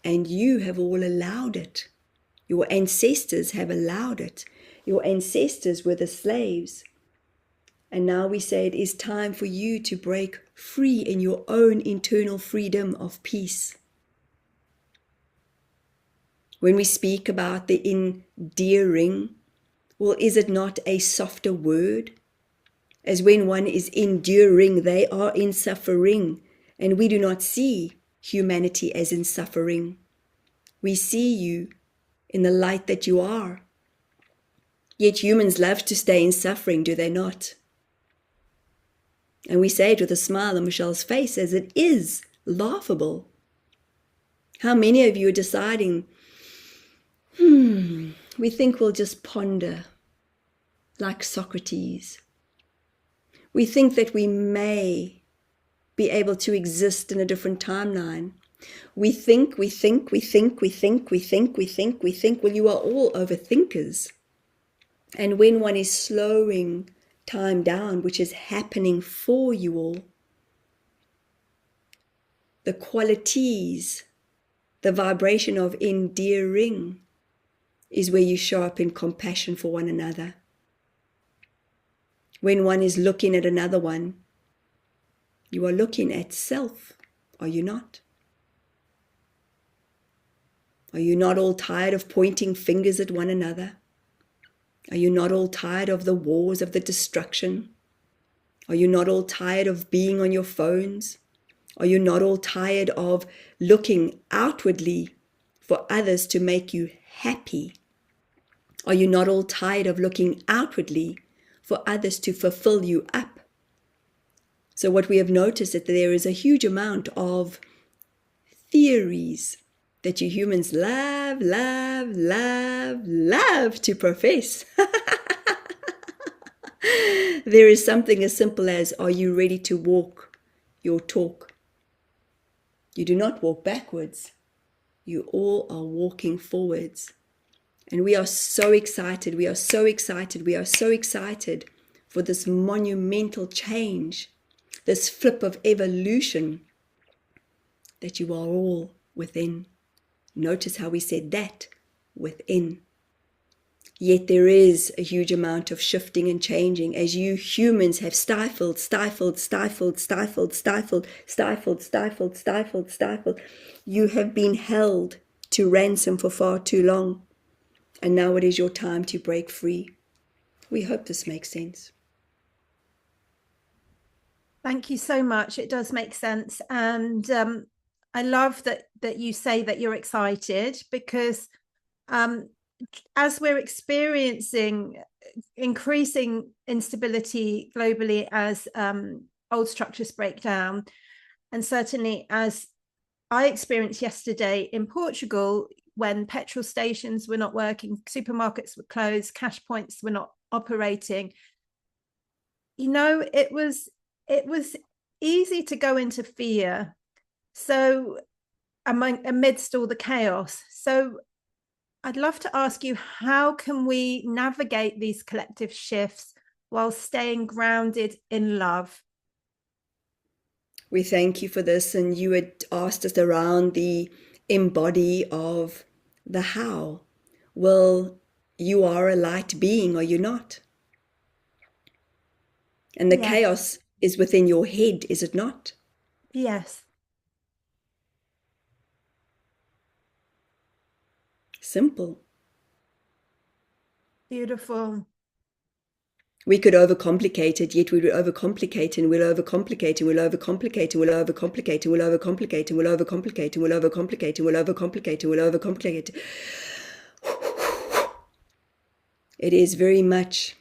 and you have all allowed it. Your ancestors have allowed it. Your ancestors were the slaves. And now we say it is time for you to break free in your own internal freedom of peace. When we speak about the endearing, well, is it not a softer word? As when one is enduring, they are in suffering, and we do not see humanity as in suffering. We see you in the light that you are. Yet humans love to stay in suffering, do they not? And we say it with a smile on Michelle's face, as it is laughable. How many of you are deciding, we think we'll just ponder like Socrates. We think that we may be able to exist in a different timeline. We think. Well, you are all overthinkers. And when one is slowing time down, which is happening for you all, the qualities, the vibration of endearing is where you show up in compassion for one another. When one is looking at another one, you are looking at self, are you not? Are you not all tired of pointing fingers at one another? Are you not all tired of the wars, of the destruction? Are you not all tired of being on your phones? Are you not all tired of looking outwardly for others to make you happy? Are you not all tired of looking outwardly for others to fulfill you up? So what we have noticed is that there is a huge amount of theories that you humans love to profess. There is something as simple as, are you ready to walk your talk? You do not walk backwards. You all are walking forwards. And we are so excited. We are so excited. We are so excited for this monumental change, this flip of evolution that you are all within. Notice how we said that, within. Yet there is a huge amount of shifting and changing as you humans have stifled. You have been held to ransom for far too long. And now it is your time to break free. We hope this makes sense. Thank you so much. It does make sense. And I love that you say that you're excited, because as we're experiencing increasing instability globally as old structures break down, and certainly as I experienced yesterday in Portugal, when petrol stations were not working, supermarkets were closed, cash points were not operating, it was easy to go into fear. So amidst all the chaos. So I'd love to ask you, how can we navigate these collective shifts while staying grounded in love? We thank you for this, and you had asked us around the embody of the how. Well, you are a light being, are you not? And the Yes. chaos is within your head, is it not? Yes. Simple. Beautiful. We could overcomplicate it, yet we would overcomplicate and we'll overcomplicate and we'll overcomplicate and we'll overcomplicate and we'll overcomplicate and we'll overcomplicate and we'll overcomplicate and we'll overcomplicate and we'll overcomplicate. It is very much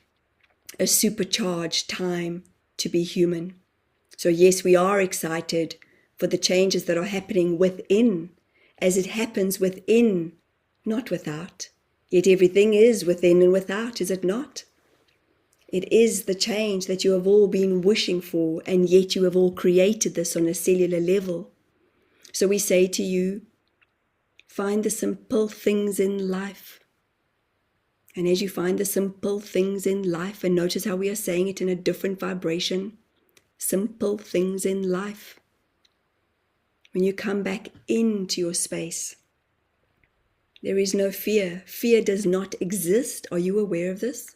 a supercharged time to be human. So yes, we are excited for the changes that are happening within, as it happens within, not without. Yet everything is within and without, is it not? It is the change that you have all been wishing for, and yet you have all created this on a cellular level. So we say to you, find the simple things in life. And as you find the simple things in life, and notice how we are saying it in a different vibration, simple things in life. When you come back into your space, there is no fear. Fear does not exist. Are you aware of this?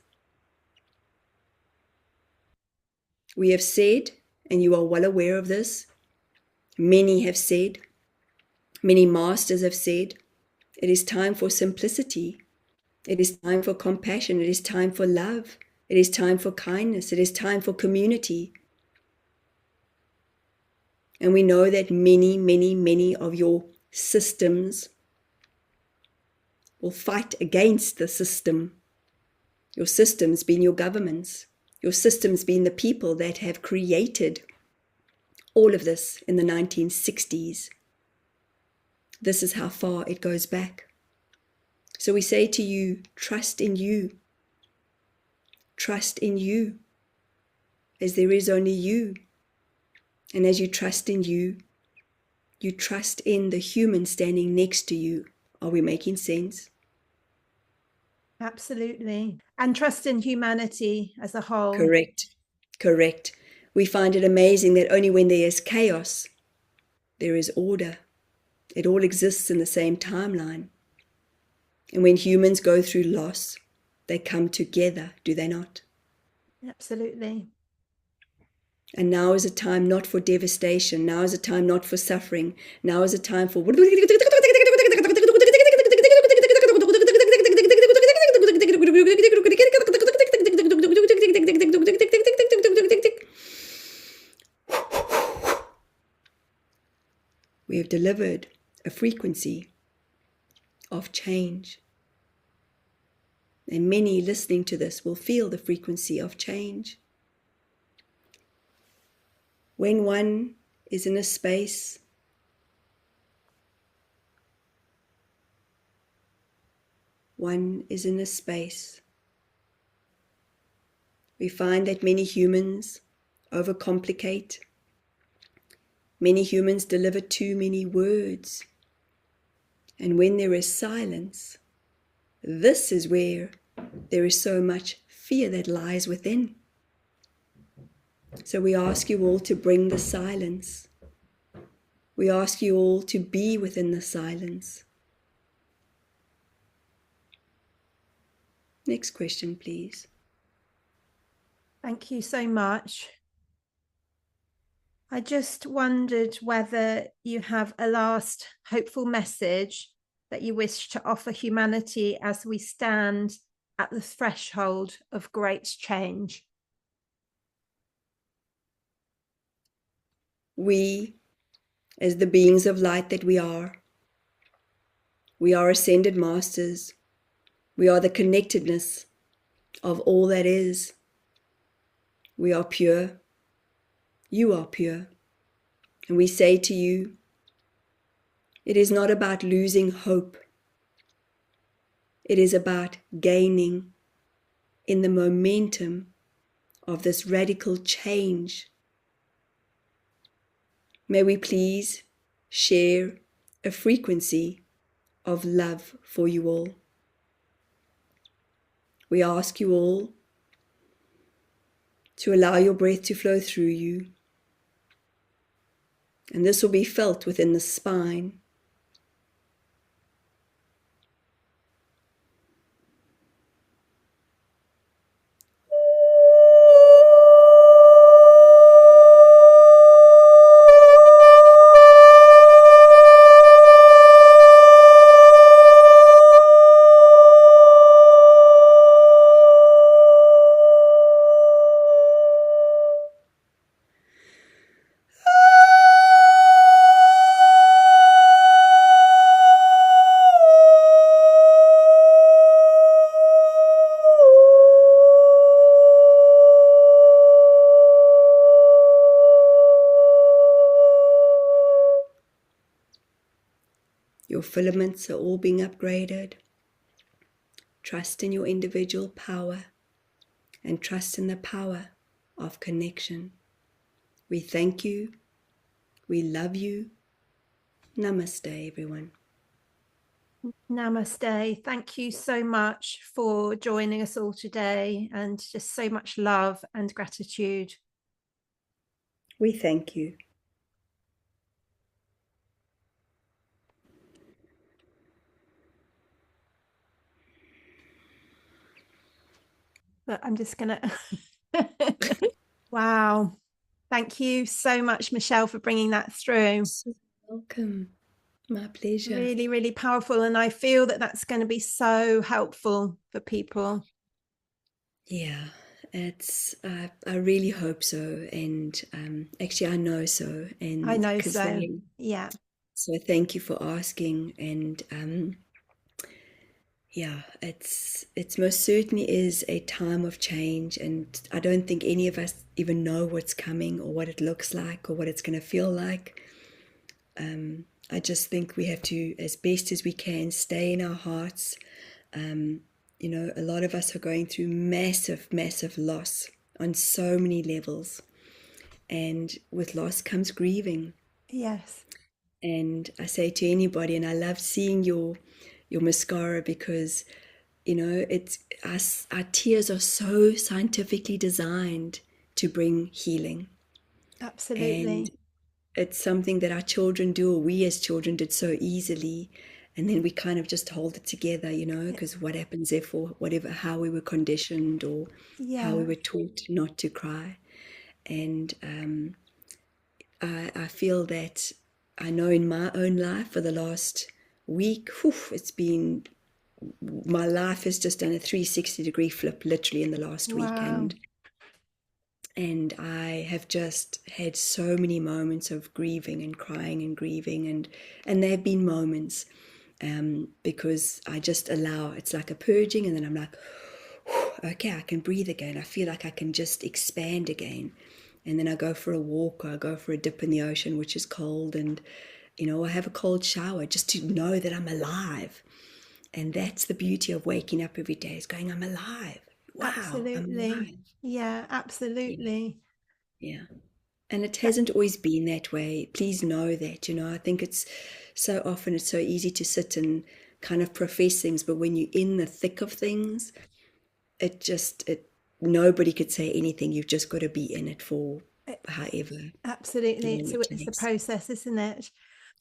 We have said, and you are well aware of this, many have said, many masters have said, it is time for simplicity. It is time for compassion. It is time for love. It is time for kindness. It is time for community. And we know that many, many, many of your systems will fight against the system. Your systems being your governments. Your systems being the people that have created all of this in the 1960s. This is how far it goes back. So we say to you, trust in you. Trust in you, as there is only you. And as you trust in you, you trust in the human standing next to you. Are we making sense? Absolutely. And trust in humanity as a whole. Correct. Correct. We find it amazing that only when there is chaos, there is order. It all exists in the same timeline. And when humans go through loss, they come together, do they not? Absolutely. And now is a time not for devastation. Now is a time not for suffering. Now is a time for... We have delivered a frequency of change. And many listening to this will feel the frequency of change. When one is in a space we find that many humans overcomplicate. Many humans deliver too many words. And when there is silence, this is where there is so much fear that lies within. So we ask you all to bring the silence. We ask you all to be within the silence. Next question, please. Thank you so much. I just wondered whether you have a last hopeful message that you wish to offer humanity as we stand at the threshold of great change. We, as the beings of light that we are ascended masters. We are the connectedness of all that is. We are pure. You are pure. And we say to you, it is not about losing hope. It is about gaining in the momentum of this radical change. May we please share a frequency of love for you all. We ask you all to allow your breath to flow through you. And this will be felt within the spine. Your filaments are all being upgraded. Trust in your individual power and trust in the power of connection. We thank you. We love you. Namaste, everyone. Namaste. Thank you so much for joining us all today, and just so much love and gratitude. We thank you. But I'm just going to... Wow. Thank you so much, Michelle, for bringing that through. So welcome. My pleasure. Really, really powerful. And I feel that that's going to be so helpful for people. Yeah, it's. I really hope so, and actually, I know so, and I know because so. Yeah. So thank you for asking, and yeah, it's most certainly is a time of change, and I don't think any of us even know what's coming or what it looks like or what it's going to feel like. I just think we have to, as best as we can, stay in our hearts. You know, a lot of us are going through massive, massive loss on so many levels. And with loss comes grieving. Yes. And I say to anybody, and I love seeing your mascara because, you know, it's us, our tears are so scientifically designed to bring healing. And Absolutely. it's something that our children do, or we as children did so easily. And then we kind of just hold it together, you know, because what happens if, or whatever, how we were conditioned or how we Yeah. were taught not to cry. And I feel that I know in my own life for the last week, whew, it's been, my life has just done a 360-degree flip literally in the last week. Wow. And I have just had so many moments of grieving and crying and grieving, and there have been moments because I just allow, it's like a purging, and then I'm like, okay, I can breathe again. I feel like I can just expand again. And then I go for a walk, or I go for a dip in the ocean, which is cold, and you know, I have a cold shower just to know that I'm alive. And that's the beauty of waking up every day, is going, I'm alive. Wow, I'm Absolutely. alive. Yeah, Yeah, absolutely. yeah. And it That, hasn't always been that way. Please know that, you know, I think it's so often it's so easy to sit and kind of profess things, but when you're in the thick of things, it nobody could say anything. You've just got to be in it for however absolutely. long It's it it's a takes. process, isn't it?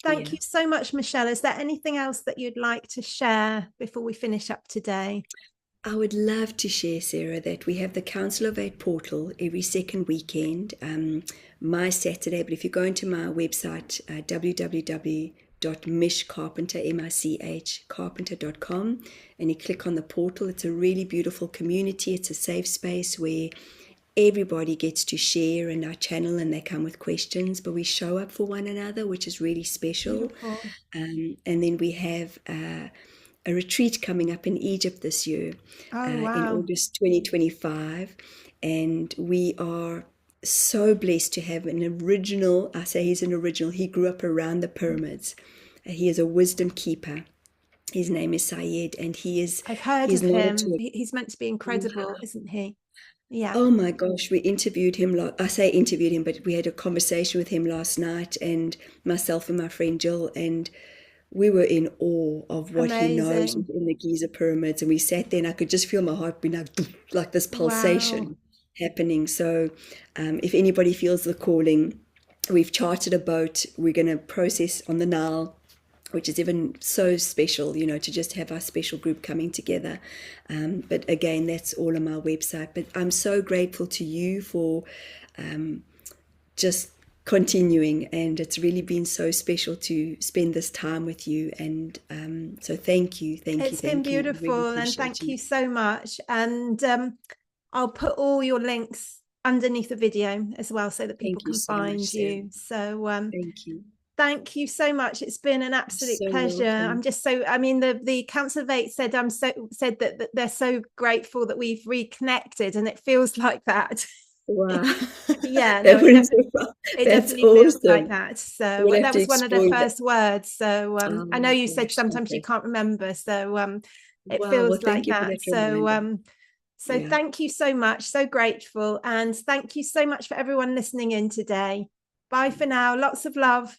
Thank Yeah. you so much, Michelle. Is there anything else that you'd like to share before we finish up today? I would love to share, Sarah, that we have the Council of Eight portal every second weekend, my Saturday. But if you go into my website, www.michcarpenter.com, and you click on the portal, it's a really beautiful community. It's a safe space where everybody gets to share in our channel, and they come with questions, but we show up for one another, which is really special. Beautiful. And then we have a retreat coming up in Egypt this year, Oh, in wow. August 2025. And we are so blessed to have an original, I say he's an original, he grew up around the pyramids. He is a wisdom keeper. His name is Syed, and I've heard he's of not him. at He's meant to be incredible, all. isn't he? Yeah. Oh my gosh, we interviewed him. I say interviewed him, but we had a conversation with him last night, and myself and my friend Jill, and we were in awe of what he knows Amazing. within the Giza pyramids. And we sat there, and I could just feel my heart being like this Wow. pulsation happening. So, if anybody feels the calling, We've chartered a boat. We're going to process on the Nile, which is even so special, to just have our special group coming together. But again, that's all on my website. But I'm so grateful to you for just continuing, and it's really been so special to spend this time with you. And so thank you, thank you, It's been thank you. I really beautiful, and appreciate thank you. you so much. And I'll put all your links underneath the video as well, so that people Thank you can so much, find Sarah. you. So Thank you. thank you so much. It's been an You're absolute so pleasure. I'm welcome. just so, I mean, the Council of Eight said that they're so grateful that we've reconnected, and it feels like that. Wow. Yeah, no, That wouldn't surprise. it That's definitely feels like awesome. that. So We'll have that to was one of their explore that. first words. So I know Oh you said gosh, sometimes you okay. can't remember. So it Wow, well, feels thank like you for that. that reminder. So Yeah. thank you so much. So grateful. And thank you so much for everyone listening in today. Bye for now. Lots of love.